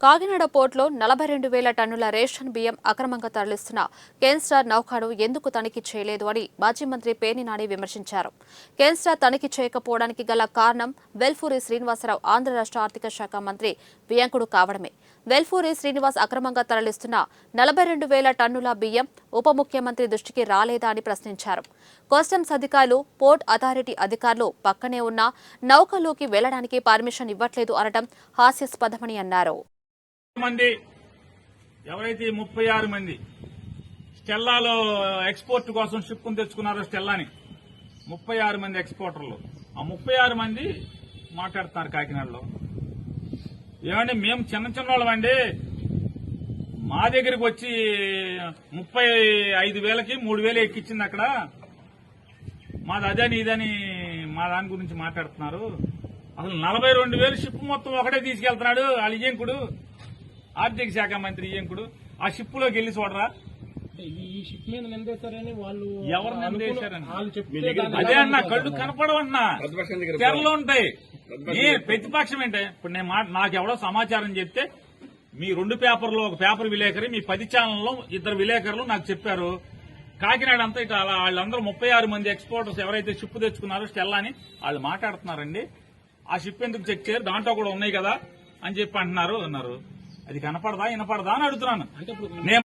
కాకినాడ పోర్టులో 42,000 టన్నుల రేషన్ బియ్యం అక్రమంగా తరలిస్తున్న కేన్స్టార్ నౌకను ఎందుకు తనిఖీ చేయలేదు అని మాజీ మంత్రి పేర్ని నాని విమర్శించారు. కేన్స్టార్ తనిఖీ చేయకపోవడానికి గల కారణం వెల్ఫూరి శ్రీనివాసరావు ఆంధ్ర రాష్ట్ర ఆర్థిక శాఖ మంత్రి వియంకుడు కావడమే. వెల్ఫూరి శ్రీనివాస్ అక్రమంగా తరలిస్తున్న 42,000 టన్నుల బియ్యం ఉప ముఖ్యమంత్రి దృష్టికి రాలేదా అని ప్రశ్నించారు. కస్టమ్స్ అధికారులు, పోర్ట్ అథారిటీ అధికారులు పక్కనే ఉన్న నౌకలోకి వెళ్లడానికి పర్మిషన్ ఇవ్వట్లేదు అనడం హాస్యాస్పదమని అన్నారు. మంది ఎవరైతే 36 మంది స్టెల్లాలో ఎక్స్పోర్ట్ కోసం షిప్ తెచ్చుకున్నారో స్టెల్లాని 36 మంది ఎక్స్పోర్టర్లు ఆ 36 మంది మాట్లాడుతున్నారు కాకినాడలో. ఏమండి మేము చిన్న వాళ్ళమండి, మా దగ్గరికి వచ్చి 35,000కి 3,000 ఎక్కిచ్చింది అక్కడ, మాది అదని ఇదని మా దాని గురించి మాట్లాడుతున్నారు. అసలు 42,000 షిప్ మొత్తం ఒకటే తీసుకెళ్తున్నాడు వాళ్ళ ఇయ్యంకుడు, ఆర్థిక శాఖ మంత్రి ఇయ్యంకుడు. ఆ షిప్ లోకి వెళ్లి చూడరా, ఈ షిప్ మీద నిందేశారని వాళ్ళు ఎవరు నిందేశారని వాళ్ళు చెప్తే అదే అన్నా, కళ్ళు కనపడవన్నా, తెరలు ఉంటాయి. ప్రతిపక్షం ఏంటే ఇప్పుడు నాకు ఎవడో సమాచారం చెప్తే మీ 2 పేపర్లో ఒక పేపర్ విలేకరి, మీ 10 ఛానల్లో 2 విలేకరులు నాకు చెప్పారు. కాకినాడ అంతా ఇట్లా వాళ్ళందరూ 36 మంది ఎక్స్పోర్టర్స్ ఎవరైతే షిప్ తెచ్చుకున్నారో స్టెల్లా అని వాళ్ళు మాట్లాడుతున్నారండి. ఆ షిప్ ఎందుకు చెక్ చేయరు, దాంట్లో కూడా ఉన్నాయి కదా అని చెప్పి అన్నారు. అది కనపడదా వినపడదా అని అడుగుతున్నాను. నేను